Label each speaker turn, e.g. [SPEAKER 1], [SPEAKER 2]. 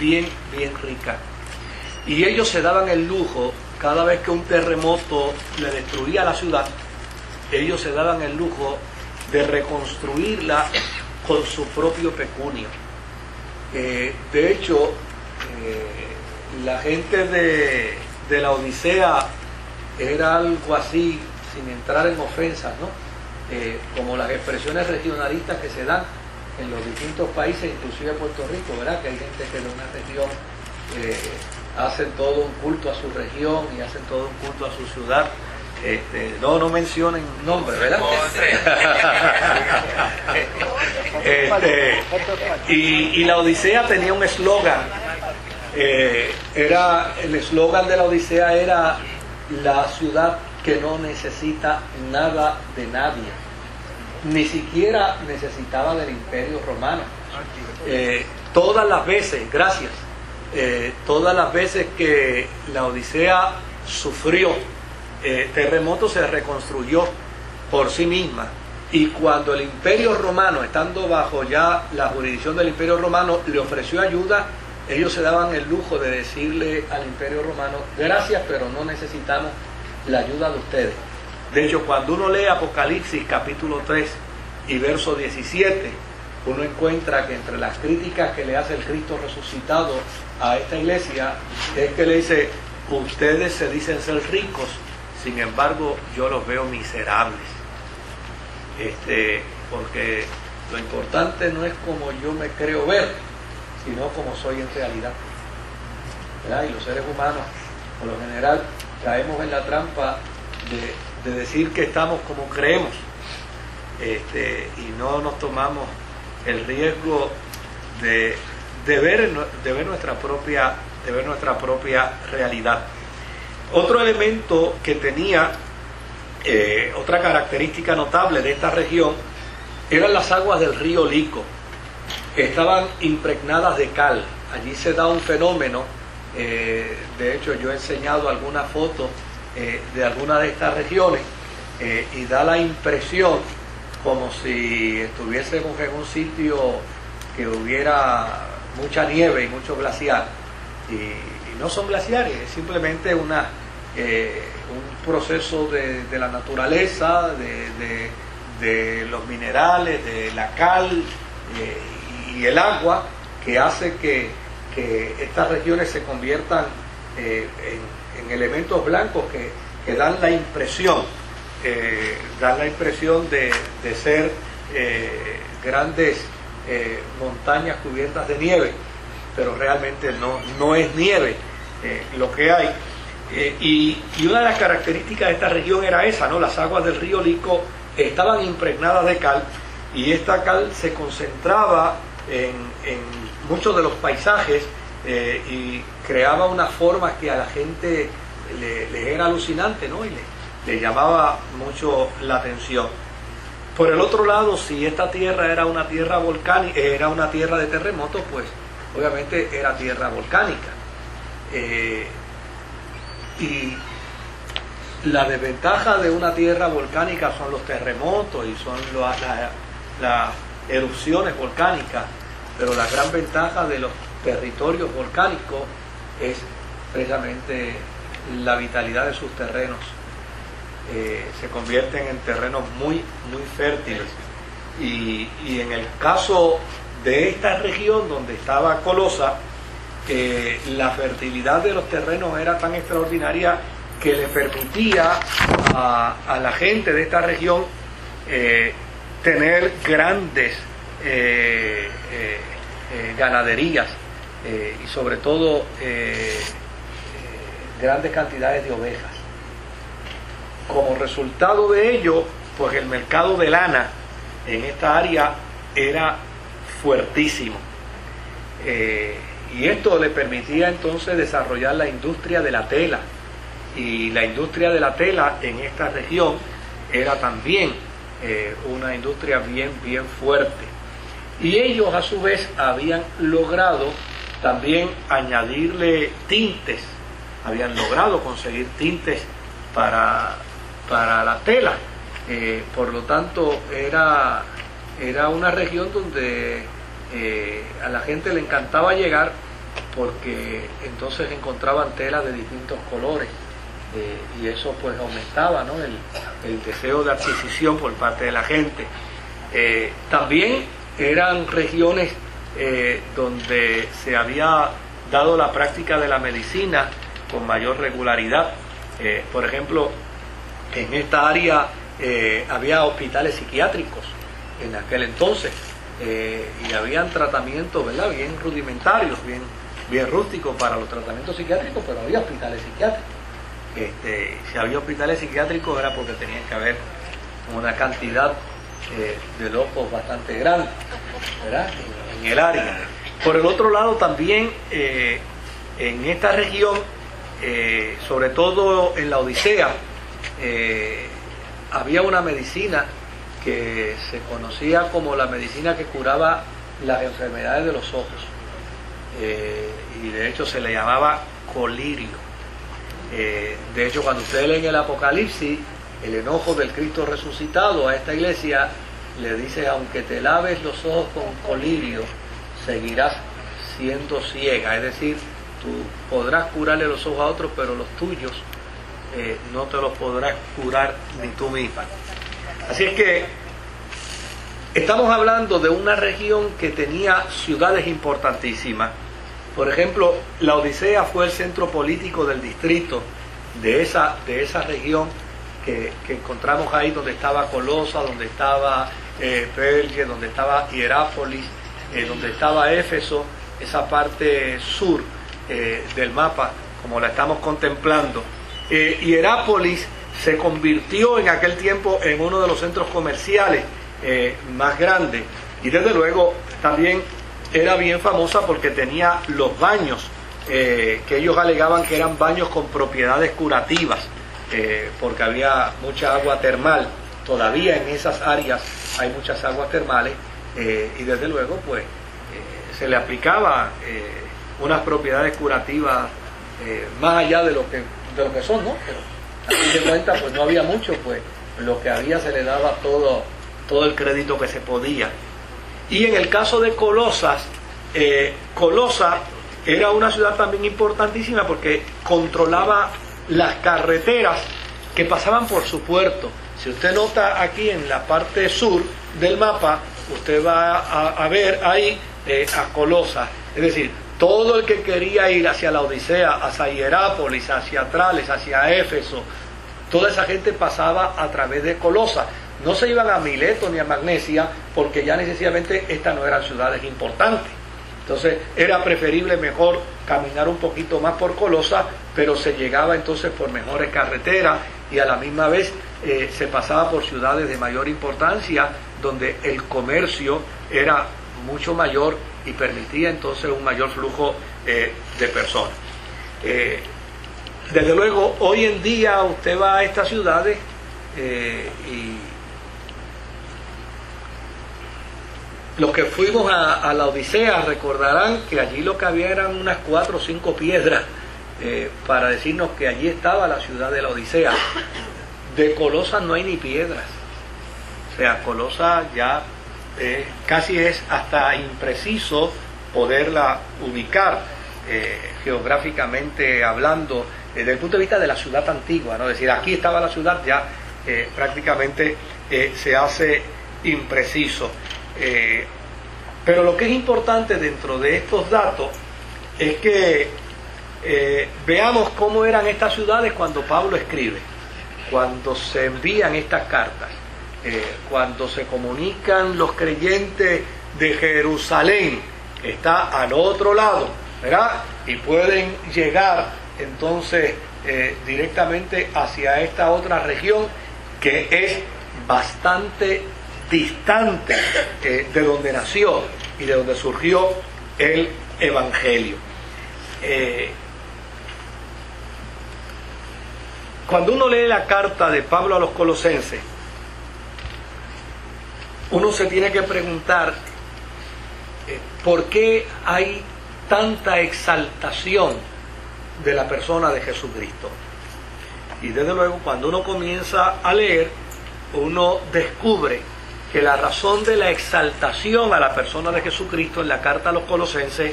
[SPEAKER 1] bien rica. Y ellos se daban el lujo, cada vez que un terremoto le destruía la ciudad, ellos se daban el lujo de reconstruirla con su propio pecunio. De hecho, la gente de la Odisea era algo así, sin entrar en ofensas, ¿no? Como las expresiones regionalistas que se dan en los distintos países, inclusive Puerto Rico, ¿verdad? Que hay gente que de una región hacen todo un culto a su región y hacen todo un culto a su ciudad. No mencionen nombres, ¿verdad? Y la Odisea tenía un eslogan. El eslogan de la Odisea era: la ciudad que no necesita nada de nadie, ni siquiera necesitaba del Imperio Romano. Todas las veces, todas las veces que la Odisea sufrió terremotos, se reconstruyó por sí misma. Y cuando el Imperio Romano, estando bajo ya la jurisdicción del Imperio Romano, le ofreció ayuda, ellos se daban el lujo de decirle al Imperio Romano: gracias, pero no necesitamos la ayuda de ustedes. De hecho, cuando uno lee Apocalipsis capítulo 3 y verso 17, uno encuentra que entre las críticas que le hace el Cristo resucitado a esta iglesia es que le dice: ustedes se dicen ser ricos, sin embargo yo los veo miserables. Porque lo importante no es como yo me creo ver, sino como soy en realidad, ¿verdad? Y los seres humanos, por lo general, caemos en la trampa de decir que estamos como creemos, y no nos tomamos el riesgo de ver nuestra propia realidad. Otro elemento que tenía, otra característica notable de esta región, eran las aguas del río Lico. Estaban impregnadas de cal. Allí se da un fenómeno, de hecho yo he enseñado algunas fotos de algunas de estas regiones, y da la impresión como si estuviésemos en un sitio que hubiera mucha nieve y mucho glaciar, y no son glaciares, es simplemente un proceso de la naturaleza, de los minerales, de la cal y el agua, que hace que estas regiones se conviertan en elementos blancos que dan la impresión de ser grandes montañas cubiertas de nieve, pero realmente no es nieve lo que hay. Y una de las características de esta región era esa, ¿no? Las aguas del río Lico estaban impregnadas de cal, y esta cal se concentraba en muchos de los paisajes, y creaba una forma que a la gente le era alucinante, ¿no? Y le llamaba mucho la atención. Por el otro lado, si esta tierra era una tierra volcánica, era una tierra de terremotos, pues obviamente era tierra volcánica. Y la desventaja de una tierra volcánica son los terremotos y son las erupciones volcánicas, pero la gran ventaja de los territorios volcánicos es precisamente la vitalidad de sus terrenos. Se convierten en terrenos muy fértiles, y en el caso de esta región donde estaba Colosa, la fertilidad de los terrenos era tan extraordinaria que le permitía a la gente de esta región tener grandes ganaderías, y sobre todo grandes cantidades de ovejas. Como resultado de ello, pues el mercado de lana en esta área era fuertísimo, y esto le permitía entonces desarrollar la industria de la tela, y la industria de la tela en esta región era también una industria bien fuerte. Y ellos a su vez habían logrado también añadirle tintes, habían logrado conseguir tintes para la tela. Por lo tanto era una región donde a la gente le encantaba llegar, porque entonces encontraban telas de distintos colores, y eso pues aumentaba, ¿no?, el deseo de adquisición por parte de la gente. También eran regiones donde se había dado la práctica de la medicina con mayor regularidad. Por ejemplo, en esta área había hospitales psiquiátricos en aquel entonces, y habían tratamientos, ¿verdad?, bien rudimentarios, bien rústicos para los tratamientos psiquiátricos, pero había hospitales psiquiátricos. Si había hospitales psiquiátricos era porque tenían que haber una cantidad de locos bastante grande, ¿verdad?, en el área. Por el otro lado también, en esta región, sobre todo en la Odisea, había una medicina que se conocía como la medicina que curaba las enfermedades de los ojos, y de hecho se le llamaba colirio. De hecho, cuando ustedes leen el Apocalipsis, el enojo del Cristo resucitado a esta iglesia le dice: aunque te laves los ojos con colirio, seguirás siendo ciega. Es decir, tú podrás curarle los ojos a otros, pero los tuyos no te los podrás curar ni tú misma. Así es que estamos hablando de una región que tenía ciudades importantísimas. Por ejemplo, la Odisea fue el centro político del distrito de esa región que encontramos ahí, donde estaba Colosa, donde estaba Perge, donde estaba Hierápolis, donde estaba Éfeso, esa parte sur del mapa, como la estamos contemplando. Hierápolis se convirtió en aquel tiempo en uno de los centros comerciales más grandes, y desde luego también era bien famosa porque tenía los baños, que ellos alegaban que eran baños con propiedades curativas, porque había mucha agua termal. Todavía en esas áreas hay muchas aguas termales, y desde luego pues se le aplicaba unas propiedades curativas más allá de lo que son, ¿no? Pero a fin de cuentas pues no había mucho, pues lo que había se le daba todo el crédito que se podía. Y en el caso de Colosas, Colosa era una ciudad también importantísima porque controlaba las carreteras que pasaban por su puerto. Si usted nota aquí en la parte sur del mapa, usted va a ver ahí a Colosa. Es decir, todo el que quería ir hacia la Odisea, hacia Hierápolis, hacia Trales, hacia Éfeso, toda esa gente pasaba a través de Colosa. No se iban a Mileto ni a Magnesia, porque ya necesariamente estas no eran ciudades importantes. Entonces era preferible mejor caminar un poquito más por Colosa, pero se llegaba entonces por mejores carreteras, y a la misma vez se pasaba por ciudades de mayor importancia, donde el comercio era mucho mayor y permitía entonces un mayor flujo de personas. Desde luego, hoy en día usted va a estas ciudades y los que fuimos a la Odisea recordarán que allí lo que había eran unas 4 o 5 piedras para decirnos que allí estaba la ciudad de la Odisea. De Colosa no hay ni piedras. O sea, Colosa ya casi es hasta impreciso poderla ubicar geográficamente hablando, desde el punto de vista de la ciudad antigua, ¿no? Es decir, aquí estaba la ciudad, ya prácticamente se hace impreciso. Pero lo que es importante dentro de estos datos es que veamos cómo eran estas ciudades cuando Pablo escribe, cuando se envían estas cartas, cuando se comunican los creyentes de Jerusalén, que está al otro lado, ¿verdad? Y pueden llegar entonces directamente hacia esta otra región que es bastante distante de donde nació y de donde surgió el Evangelio. Cuando uno lee la carta de Pablo a los Colosenses, uno se tiene que preguntar por qué hay tanta exaltación de la persona de Jesucristo. Y desde luego, cuando uno comienza a leer, uno descubre que la razón de la exaltación a la persona de Jesucristo en la carta a los Colosenses